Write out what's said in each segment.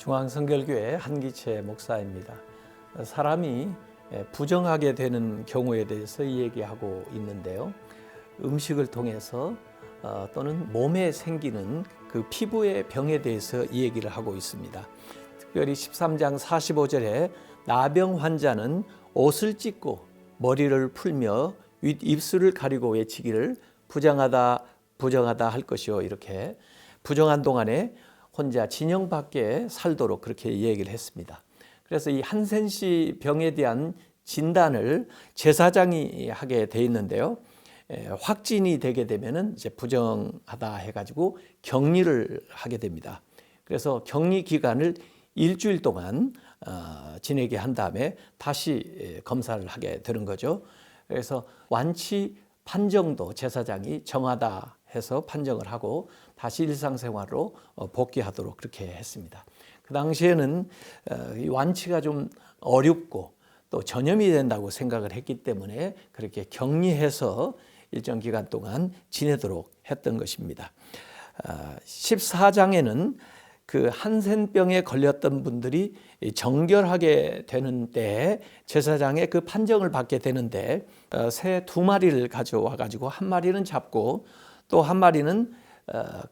중앙성결교회 한기채 목사입니다. 사람이 부정하게 되는 경우에 대해서 이야기하고 있는데요. 음식을 통해서 또는 몸에 생기는 그 피부의 병에 대해서 이 얘기를 하고 있습니다. 특별히 13장 45절에 나병 환자는 옷을 찢고 머리를 풀며 윗입술을 가리고 외치기를 부정하다 부정하다 할 것이요, 이렇게 부정한 동안에 혼자 진영 밖에 살도록 그렇게 얘기를 했습니다. 그래서 이 한센씨 병에 대한 진단을 제사장이 하게 돼 있는데요. 확진이 되게 되면은 이제 부정하다 해가지고 격리를 하게 됩니다. 그래서 격리 기간을 일주일 동안 지내게 한 다음에 다시 검사를 하게 되는 거죠. 그래서 완치 판정도 제사장이 정하다 해서 판정을 하고 다시 일상생활로 복귀하도록 그렇게 했습니다. 그 당시에는 이 완치가 좀 어렵고 또 전염이 된다고 생각을 했기 때문에 그렇게 격리해서 일정 기간 동안 지내도록 했던 것입니다. 14장에는 그 한센병에 걸렸던 분들이 정결하게 되는 때 제사장의 그 판정을 받게 되는데 새 2마리를 가져와 가지고 한 마리는 잡고 또 한 마리는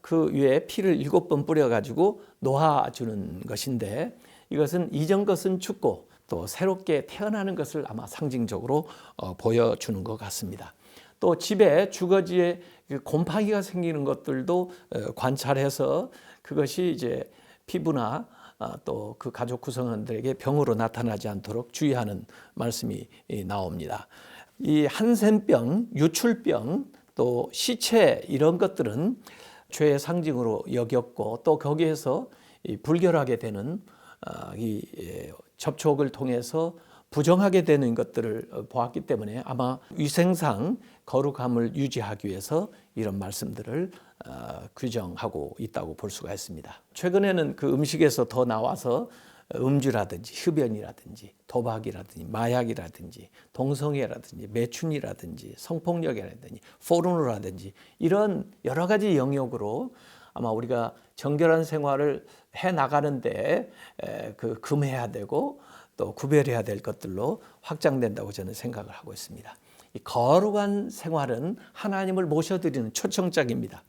그 위에 피를 7번 뿌려 가지고 놓아주는 것인데, 이것은 이전 것은 죽고 또 새롭게 태어나는 것을 아마 상징적으로 보여주는 것 같습니다. 또 집에 주거지에 곰팡이가 생기는 것들도 관찰해서 그것이 이제 피부나 또 그 가족 구성원들에게 병으로 나타나지 않도록 주의하는 말씀이 나옵니다. 이 한센병, 유출병, 또 시체 이런 것들은 죄의 상징으로 여겼고 또 거기에서 불결하게 되는 이 접촉을 통해서 부정하게 되는 것들을 보았기 때문에 아마 위생상 거룩함을 유지하기 위해서 이런 말씀들을 규정하고 있다고 볼 수가 있습니다. 최근에는 그 음식에서 더 나와서 음주라든지 흡연이라든지 도박이라든지 마약이라든지 동성애라든지 매춘이라든지 성폭력이라든지 포르노라든지 이런 여러 가지 영역으로 아마 우리가 정결한 생활을 해 나가는데 그 금해야 되고 또 구별해야 될 것들로 확장된다고 저는 생각을 하고 있습니다. 이 거룩한 생활은 하나님을 모셔드리는 초청장입니다.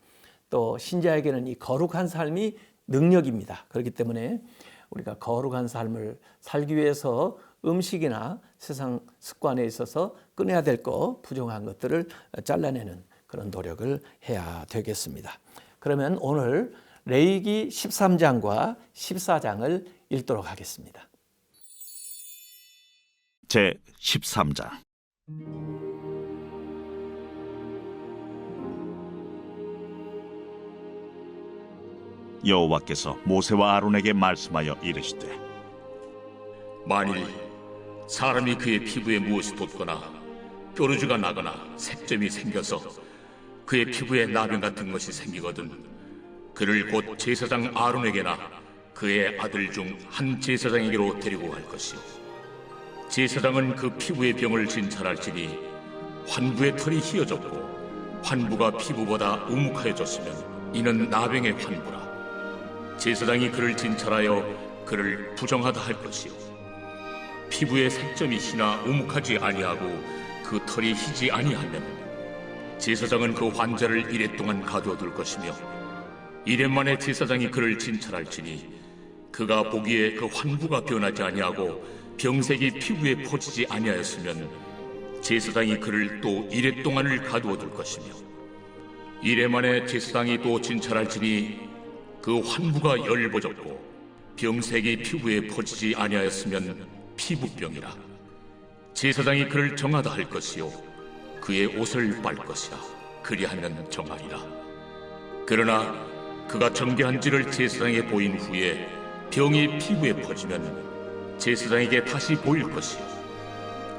또 신자에게는 이 거룩한 삶이 능력입니다. 그렇기 때문에 우리가 거룩한 삶을 살기 위해서 음식이나 세상 습관에 있어서 끊어야 될 것, 부정한 것들을 잘라내는 그런 노력을 해야 되겠습니다. 그러면 오늘 레위기 13장과 14장을 읽도록 하겠습니다. 제 13장. 여호와께서 모세와 아론에게 말씀하여 이르시되, 만일 사람이 그의 피부에 무엇이 돋거나 뾰루지가 나거나 색점이 생겨서 그의 피부에 나병 같은 것이 생기거든 그를 곧 제사장 아론에게나 그의 아들 중 한 제사장에게로 데리고 갈 것이요, 제사장은 그 피부의 병을 진찰할지니 환부의 털이 휘어졌고 환부가 피부보다 우묵하여졌으면 이는 나병의 환부라. 제사장이 그를 진찰하여 그를 부정하다 할 것이요, 피부에 색점이 희나 우묵하지 아니하고 그 털이 희지 아니하면 제사장은 그 환자를 이레 동안 가두어둘 것이며, 이레 만에 제사장이 그를 진찰할지니 그가 보기에 그 환부가 변하지 아니하고 병색이 피부에 퍼지지 아니하였으면 제사장이 그를 또 이레 동안을 가두어둘 것이며, 이레 만에 제사장이 또 진찰할지니 그 환부가 열버졌고 병색이 피부에 퍼지지 아니하였으면 피부병이라. 제사장이 그를 정하다 할 것이요, 그의 옷을 빨 것이라. 그리하면 정하리라. 그러나 그가 정결한지를 제사장에게 보인 후에 병이 피부에 퍼지면 제사장에게 다시 보일 것이요,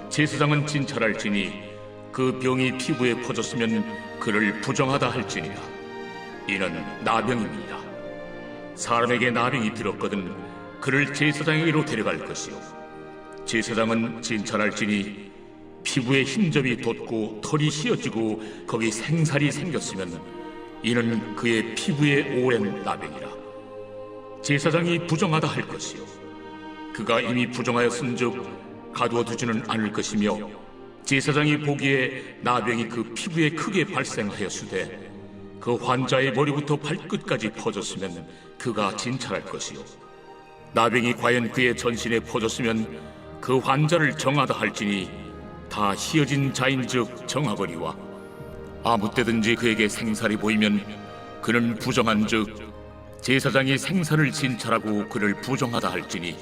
제사장은 진찰할지니 그 병이 피부에 퍼졌으면 그를 부정하다 할지니라. 이는 나병입니다. 사람에게 나병이 들었거든 그를 제사장에게로 데려갈 것이요, 제사장은 진찰할지니 피부에 흰점이 돋고 털이 휘어지고 거기 생살이 생겼으면 이는 그의 피부에 오랜 나병이라. 제사장이 부정하다 할 것이요 그가 이미 부정하였은즉 가두어 두지는 않을 것이며 제사장이 보기에 나병이 그 피부에 크게 발생하였으되 그 환자의 머리부터 발끝까지 퍼졌으면 그가 진찰할 것이요 나병이 과연 그의 전신에 퍼졌으면 그 환자를 정하다 할지니 다 희어진 자인즉 정하거니와 아무 때든지 그에게 생살이 보이면 그는 부정한즉 제사장이 생살을 진찰하고 그를 부정하다 할지니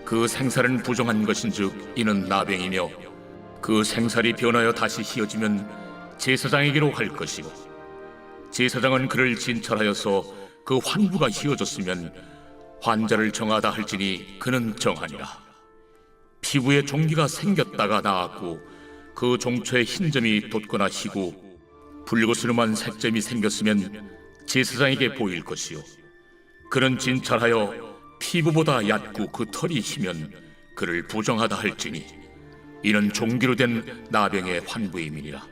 그 생살은 부정한 것인즉 이는 나병이며 그 생살이 변하여 다시 희어지면 제사장에게로 갈 것이고 제사장은 그를 진찰하여서 그 환부가 희어졌으면 환자를 정하다 할지니 그는 정하니라. 피부에 종기가 생겼다가 나았고 그 종초에 흰점이 돋거나 희고 붉으스름한 색점이 생겼으면 제사장에게 보일 것이요 그는 진찰하여 피부보다 얕고 그 털이 희면 그를 부정하다 할지니 이는 종기로 된 나병의 환부임이니라.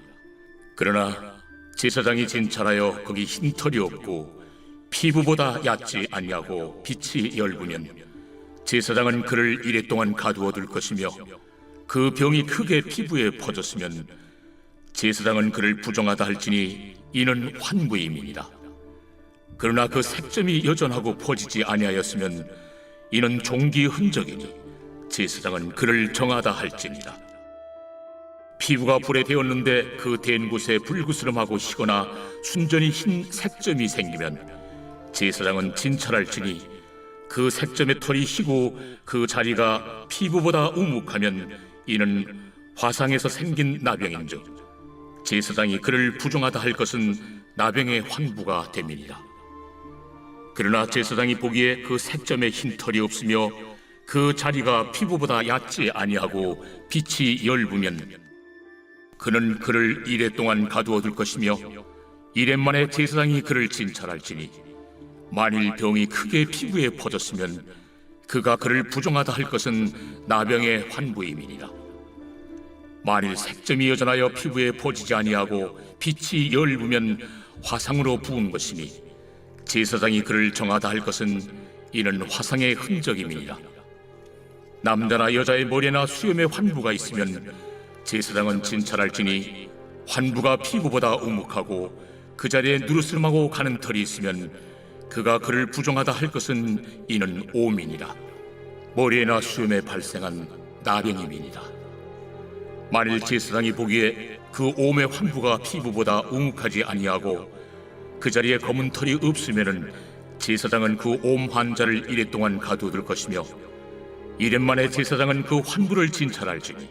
그러나 제사장이 진찰하여 거기 흰 털이 없고 피부보다 얕지 아니하고 빛이 엷으면 제사장은 그를 이레 동안 가두어 둘 것이며 그 병이 크게 피부에 퍼졌으면 제사장은 그를 부정하다 할지니 이는 환부임이니라. 그러나 그 색점이 여전하고 퍼지지 아니하였으면 이는 종기의 흔적이니 제사장은 그를 정하다 할지니라. 피부가 불에 데었는데 그 댄 곳에 불그스름하고 희거나 순전히 흰 색점이 생기면 제사장은 진찰할지니 그 색점의 털이 희고 그 자리가 피부보다 우묵하면 이는 화상에서 생긴 나병인즉 제사장이 그를 부정하다 할 것은 나병의 환부가 됨이니라. 그러나 제사장이 보기에 그 색점에 흰 털이 없으며 그 자리가 피부보다 얕지 아니하고 빛이 엷으면 그는 그를 이레 동안 가두어 둘 것이며 이레 만에 제사장이 그를 진찰할지니 만일 병이 크게 피부에 퍼졌으면 그가 그를 부정하다 할 것은 나병의 환부임이니라. 만일 색점이 여전하여 피부에 퍼지지 아니하고 빛이 엷으면 화상으로 부은 것이니 제사장이 그를 정하다 할 것은 이는 화상의 흔적임이니라. 남자나 여자의 머리나 수염에 환부가 있으면 제사장은 진찰할지니 환부가 피부보다 우묵하고 그 자리에 누르스름하고 가는 털이 있으면 그가 그를 부정하다 할 것은 이는 오민이라. 머리에나 수염에 발생한 나병임이니라. 만일 제사장이 보기에 그 옴의 환부가 피부보다 우묵하지 아니하고 그 자리에 검은 털이 없으면은 제사장은 그 옴 환자를 이레 동안 가두어둘 것이며 이레 만에 제사장은 그 환부를 진찰할지니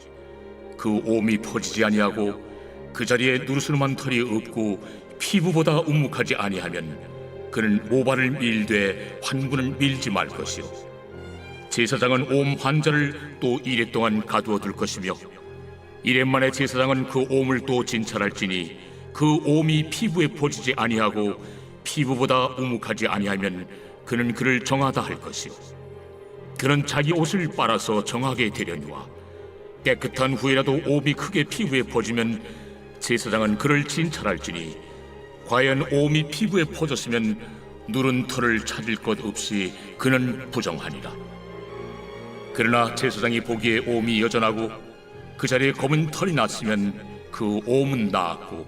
그 옴이 퍼지지 아니하고 그 자리에 누르스름한 털이 없고 피부보다 우묵하지 아니하면 그는 모발을 밀되 환부는 밀지 말 것이요 제사장은 옴 환자를 또 이레 동안 가두어둘 것이며 이레 만에 제사장은 그 옴을 또 진찰할지니 그 옴이 피부에 퍼지지 아니하고 피부보다 우묵하지 아니하면 그는 그를 정하다 할 것이요 그는 자기 옷을 빨아서 정하게 되려니와 깨끗한 후에라도 옴이 크게 피부에 퍼지면 제사장은 그를 진찰할지니 과연 옴이 피부에 퍼졌으면 누른 털을 찾을 것 없이 그는 부정하니라. 그러나 제사장이 보기에 옴이 여전하고 그 자리에 검은 털이 났으면 그 옴은 나았고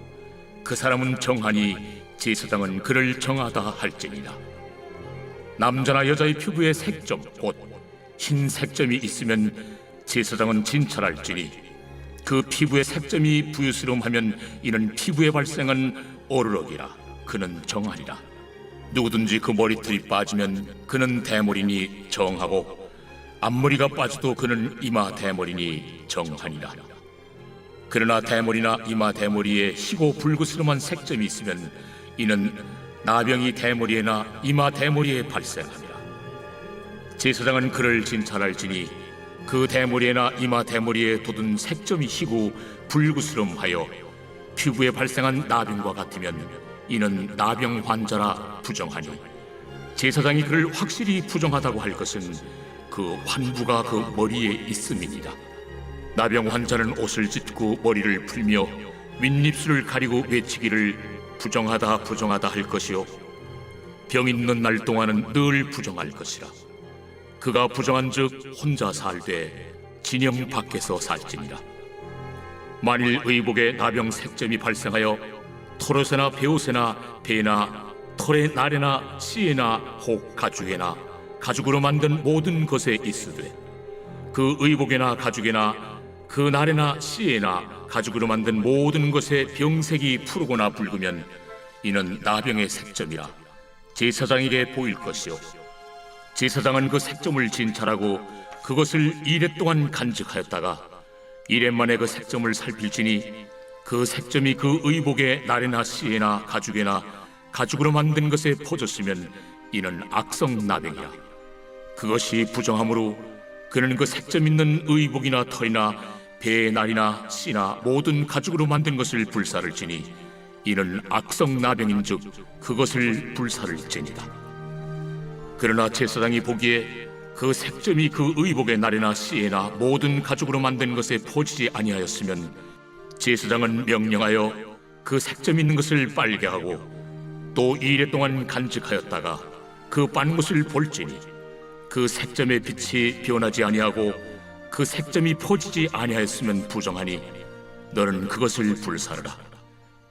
그 사람은 정하니 제사장은 그를 정하다 할지니라. 남자나 여자의 피부에 색점 곧 흰 색점이 있으면 제사장은 진찰할지니 그 피부의 색점이 부유스름하면 이는 피부에 발생한 어르럭이라. 그는 정하리라. 누구든지 그 머리털이 빠지면 그는 대머리니 정하고 앞머리가 빠져도 그는 이마 대머리니 정하니라. 그러나 대머리나 이마 대머리에 희고 붉으스름한 색점이 있으면 이는 나병이 대머리에나 이마 대머리에 발생하니라. 제사장은 그를 진찰할지니 그 대머리에나 이마 대머리에 돋은 색점이 희고 붉으스름하여 피부에 발생한 나병과 같으면 이는 나병 환자라 부정하니 제사장이 그를 확실히 부정하다고 할 것은 그 환부가 그 머리에 있음이니라. 나병 환자는 옷을 찢고 머리를 풀며 윗입술을 가리고 외치기를 부정하다 부정하다 할 것이요 병 있는 날 동안은 늘 부정할 것이라. 그가 부정한즉 혼자 살되 진영 밖에서 살지니라. 만일 의복에 나병 색점이 발생하여 토롯에나 베옷에나 배나 털의 날에나 씨에나 혹 가죽에나 가죽으로 만든 모든 것에 있으되 그 의복에나 가죽에나 그 날에나 씨에나 가죽으로 만든 모든 것에 병색이 푸르거나 붉으면 이는 나병의 색점이라 제사장에게 보일 것이요 제사장은 그 색점을 진찰하고 그것을 이레 동안 간직하였다가 이레 만에 그 색점을 살필지니 그 색점이 그 의복의 날에나 씨에나 가죽에나 가죽으로 만든 것에 퍼졌으면 이는 악성 나병이야. 그것이 부정함으로 그는 그 색점 있는 의복이나 털이나 배의 날이나 씨나 모든 가죽으로 만든 것을 불사를 지니 이는 악성 나병인즉 그것을 불사를 지니라. 그러나 제사장이 보기에 그 색점이 그 의복의 날에나 씨에나 모든 가죽으로 만든 것에 퍼지지 아니하였으면 제사장은 명령하여 그 색점 있는 것을 빨게 하고 또 이래 동안 간직하였다가 그 빤 것을 볼지니 그 색점의 빛이 변하지 아니하고 그 색점이 퍼지지 아니하였으면 부정하니 너는 그것을 불사르라.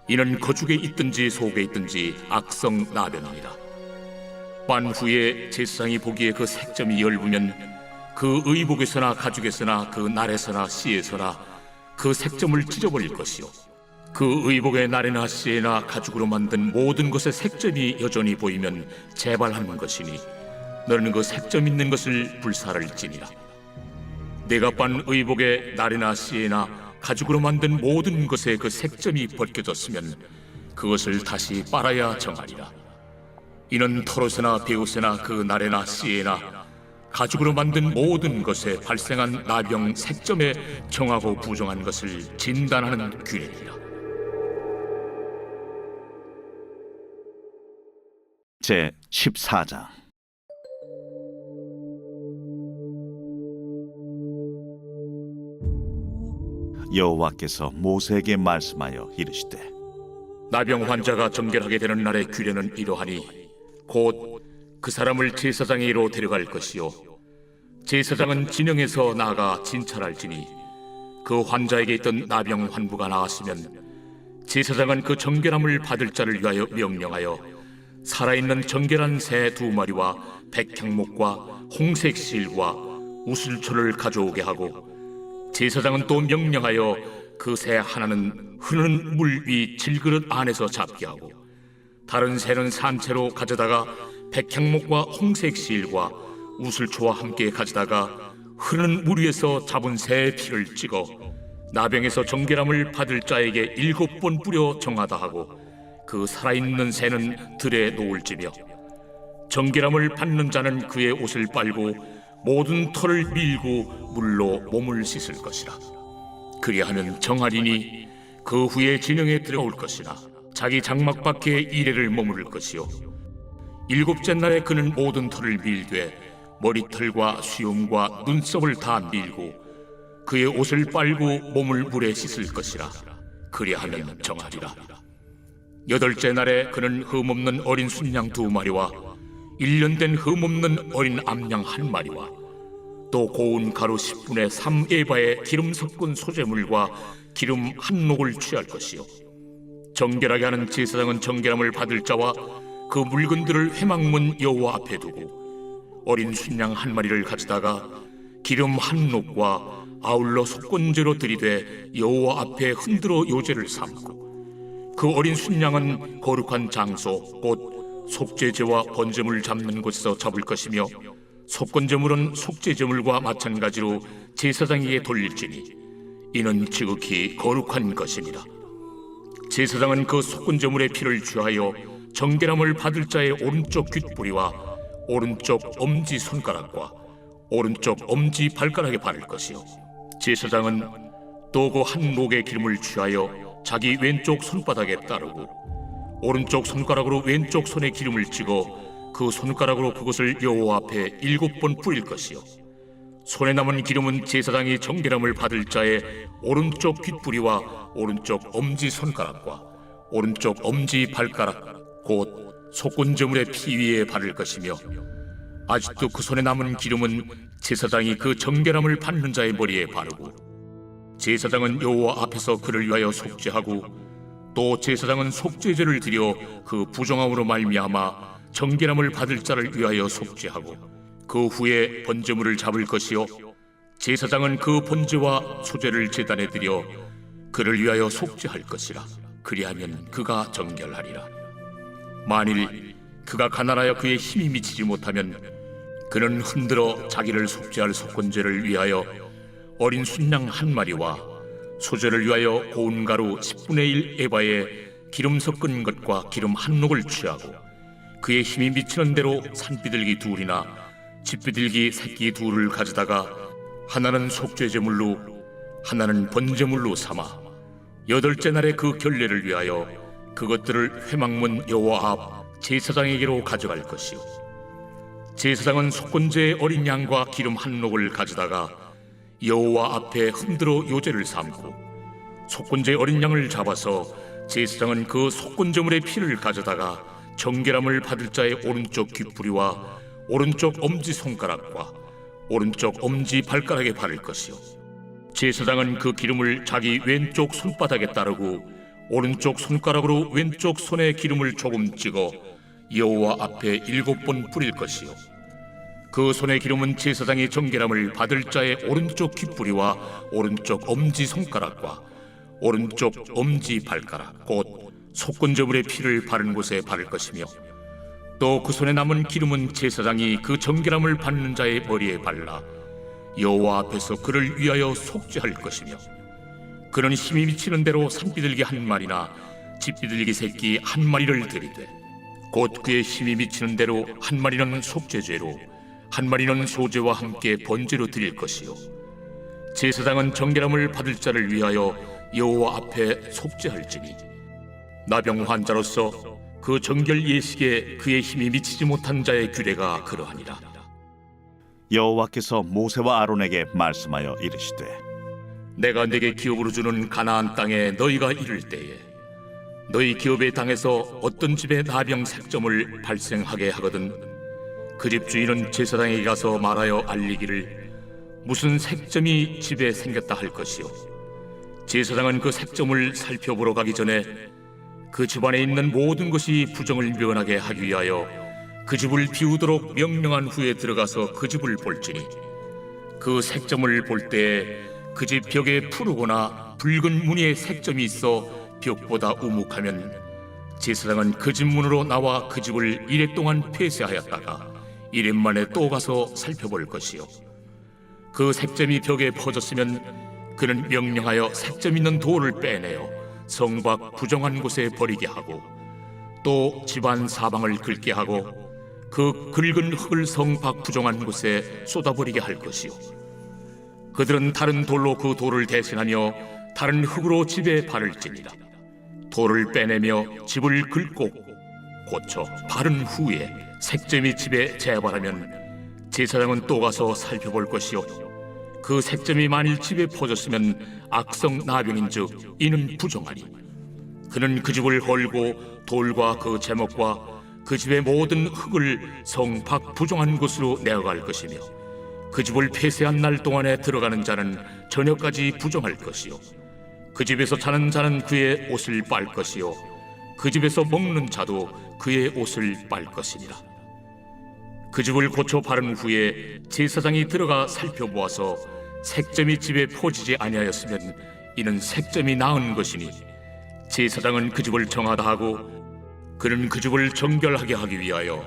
이는 거죽에 있든지 속에 있든지 악성 나병이니라. 빤 후에 제사장이 보기에 그 색점이 엷으면 그 의복에서나 가죽에서나 그 날에서나 씨에서나 그 색점을 찢어버릴 것이요 그 의복의 날에나 씨에나 가죽으로 만든 모든 것의 색점이 여전히 보이면 재발하는 것이니 너는 그 색점 있는 것을 불사를지니라. 내가 빤 의복의 날에나 씨에나 가죽으로 만든 모든 것에 그 색점이 벗겨졌으면 그것을 다시 빨아야 정하리라. 이는 토롯에나 베옷에나 그 날에나 씨에나 가죽으로 만든 모든 것에 발생한 나병 색점에 정하고 부정한 것을 진단하는 규례니라. 제 14장. 여호와께서 모세에게 말씀하여 이르시되 나병 환자가 정결하게 되는 날의 규례는 이러하니 곧 그 사람을 제사장에게로 데려갈 것이요 제사장은 진영에서 나아가 진찰할지니 그 환자에게 있던 나병 환부가 나았으면 제사장은 그 정결함을 받을 자를 위하여 명령하여 살아있는 정결한 새 2마리와 백향목과 홍색 실과 우슬초를 가져오게 하고 제사장은 또 명령하여 그 새 하나는 흐르는 물 위 질그릇 안에서 잡게 하고 다른 새는 산채로 가져다가 백향목과 홍색 실과 우슬초와 함께 가져다가 흐르는 물 위에서 잡은 새의 피를 찍어 나병에서 정결함을 받을 자에게 7번 뿌려 정하다 하고 그 살아있는 새는 들에 놓을지며 정결함을 받는 자는 그의 옷을 빨고 모든 털을 밀고 물로 몸을 씻을 것이라. 그리하면 정하리니 그 후에 진영에 들어올 것이나 자기 장막 밖에 이레를 머무를 것이요 7째 날에 그는 모든 털을 밀되 머리털과 수염과 눈썹을 다 밀고 그의 옷을 빨고 몸을 물에 씻을 것이라. 그리하면 정하리라. 8째 날에 그는 흠없는 어린 순양 2마리와 1년 된 흠없는 어린 암양 1마리와 또 고운 가루 10분의 3에바의 기름 섞은 소재물과 기름 1녹을 취할 것이요 정결하게 하는 제사장은 정결함을 받을 자와 그 물건들을 회막문 여호와 앞에 두고 어린 순양 1마리를 가져다가 기름 1녹과 아울러 속건제로 들이되 여호와 앞에 흔들어 요제를 삼고 그 어린 순양은 거룩한 장소 곧 속죄제와 번제물 잡는 곳에서 잡을 것이며 속건제물은 속죄제물과 마찬가지로 제사장에게 돌릴지니 이는 지극히 거룩한 것이니라. 제사장은 그 속건제물의 피를 취하여 정결함을 받을 자의 오른쪽 귓뿌리와 오른쪽 엄지손가락과 오른쪽 엄지발가락에 바를 것이요 제사장은 또 그 한 녹의 기름을 취하여 자기 왼쪽 손바닥에 따르고 오른쪽 손가락으로 왼쪽 손에 기름을 찍어 그 손가락으로 그것을 여호와 앞에 7번 뿌릴 것이요 손에 남은 기름은 제사장이 정결함을 받을 자의 오른쪽 귓뿌리와 오른쪽 엄지손가락과 오른쪽 엄지발가락 곧 속건제물의 피 위에 바를 것이며 아직도 그 손에 남은 기름은 제사장이 그 정결함을 받는 자의 머리에 바르고 제사장은 여호와 앞에서 그를 위하여 속죄하고 또 제사장은 속죄제를 드려 그 부정함으로 말미암아 정결함을 받을 자를 위하여 속죄하고 그 후에 번제물을 잡을 것이요 제사장은 그 번제와 소제를 제단에 드려 그를 위하여 속죄할 것이라. 그리하면 그가 정결하리라. 만일 그가 가난하여 그의 힘이 미치지 못하면 그는 흔들어 자기를 속죄할 속건제를 위하여 어린 순양 한 마리와 소제를 위하여 고운 가루 10분의 1 에바에 기름 섞은 것과 기름 한 녹을 취하고 그의 힘이 미치는 대로 산비둘기 둘이나 집비둘기 새끼 둘을 가져다가 하나는 속죄제물로 하나는 번제물로 삼아 여덟째 날에 그 결례를 위하여 그것들을 회막문 여호와 앞 제사장에게로 가져갈 것이요 제사장은 속건제의 어린 양과 기름 한 녹을 가져다가 여호와 앞에 흔들어 요제를 삼고 속건제의 어린 양을 잡아서 제사장은 그 속건제물의 피를 가져다가 정결함을 받을 자의 오른쪽 귓부리와 오른쪽 엄지손가락과 오른쪽 엄지발가락에 바를 것이요 제사장은 그 기름을 자기 왼쪽 손바닥에 따르고 오른쪽 손가락으로 왼쪽 손에 기름을 조금 찍어 여호와 앞에 7번 뿌릴 것이요 그 손의 기름은 제사장이 정결함을 받을 자의 오른쪽 귓부리와 오른쪽 엄지손가락과 오른쪽 엄지발가락 곧 속건제물의 피를 바른 곳에 바를 것이며 또 그 손에 남은 기름은 제사장이 그 정결함을 받는 자의 머리에 발라 여호와 앞에서 그를 위하여 속죄할 것이며 그는 힘이 미치는 대로 산비둘기 한 마리나 집비둘기 새끼 한 마리를 드리되 곧 그의 힘이 미치는 대로 한 마리는 속죄죄로 한 마리는 소제와 함께 번제로 드릴 것이요 제사장은 정결함을 받을 자를 위하여 여호와 앞에 속죄할지니 나병 환자로서 그 정결 예식에 그의 힘이 미치지 못한 자의 규례가 그러하니라. 여호와께서 모세와 아론에게 말씀하여 이르시되 내가 내게 기업으로 주는 가나안 땅에 너희가 이를 때에 너희 기업의 땅에서 어떤 집에 나병 색점을 발생하게 하거든 그 집 주인은 제사장에게 가서 말하여 알리기를 무슨 색점이 집에 생겼다 할 것이요 제사장은 그 색점을 살펴보러 가기 전에 그 집안에 있는 모든 것이 부정을 면하게 하기 위하여 그 집을 비우도록 명령한 후에 들어가서 그 집을 볼지니 그 색점을 볼 때에 그 집 벽에 푸르거나 붉은 무늬의 색점이 있어 벽보다 우묵하면 제사장은 그 집 문으로 나와 그 집을 이래 동안 폐쇄하였다가 이래 만에 또 가서 살펴볼 것이요 그 색점이 벽에 퍼졌으면 그는 명령하여 색점 있는 돌을 빼내어 성 밖 부정한 곳에 버리게 하고 또 집안 사방을 긁게 하고 그 긁은 흙을 성 밖 부정한 곳에 쏟아버리게 할 것이요 그들은 다른 돌로 그 돌을 대신하며 다른 흙으로 집에 바를지니라. 돌을 빼내며 집을 긁고 고쳐 바른 후에 색점이 집에 재발하면 제사장은 또 가서 살펴볼 것이요 그 색점이 만일 집에 퍼졌으면 악성 나병인즉 이는 부정하니 그는 그 집을 헐고 돌과 그 제목과 그 집의 모든 흙을 성 밖 부정한 곳으로 내어갈 것이며 그 집을 폐쇄한 날 동안에 들어가는 자는 저녁까지 부정할 것이요 그 집에서 자는 자는 그의 옷을 빨 것이요 그 집에서 먹는 자도 그의 옷을 빨 것이니라. 그 집을 고쳐 바른 후에 제사장이 들어가 살펴보아서 색점이 집에 퍼지지 아니하였으면 이는 색점이 나은 것이니 제사장은 그 집을 정하다 하고 그는 그 집을 정결하게 하기 위하여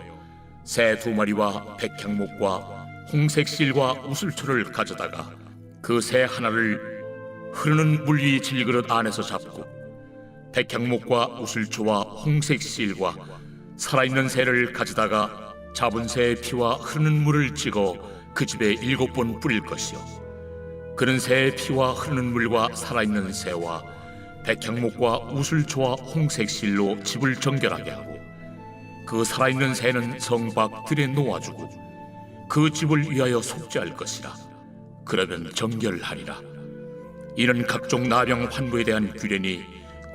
새 2마리와 백향목과 홍색 실과 우슬초를 가져다가 그 새 하나를 흐르는 물 위 질그릇 안에서 잡고 백향목과 우슬초와 홍색 실과 살아있는 새를 가져다가 잡은 새의 피와 흐르는 물을 찍어 그 집에 7번 뿌릴 것이요 그는 새의 피와 흐르는 물과 살아있는 새와 백향목과 우슬초와 홍색 실로 집을 정결하게 하고 그 살아있는 새는 성 밖 들에 놓아주고 그 집을 위하여 속죄할 것이라. 그러면 정결하리라. 이는 각종 나병 환부에 대한 규례니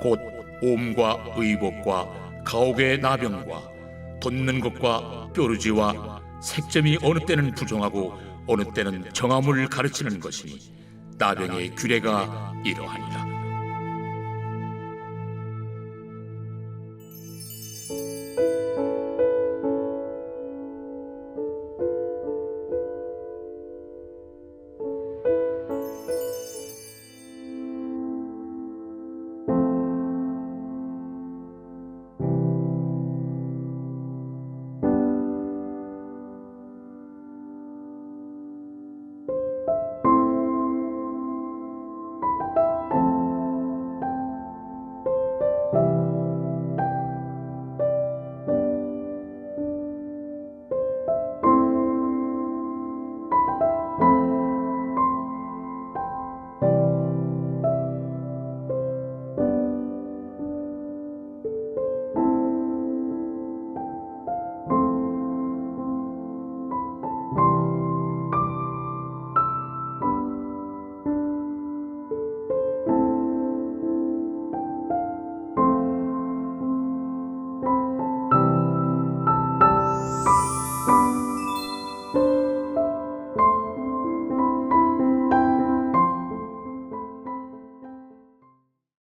곧 옴과 의복과 가옥의 나병과 돋는 것과 뾰루지와 색점이 어느 때는 부정하고 어느 때는 정함을 가르치는 것이니 나병의 규례가 이러하니라.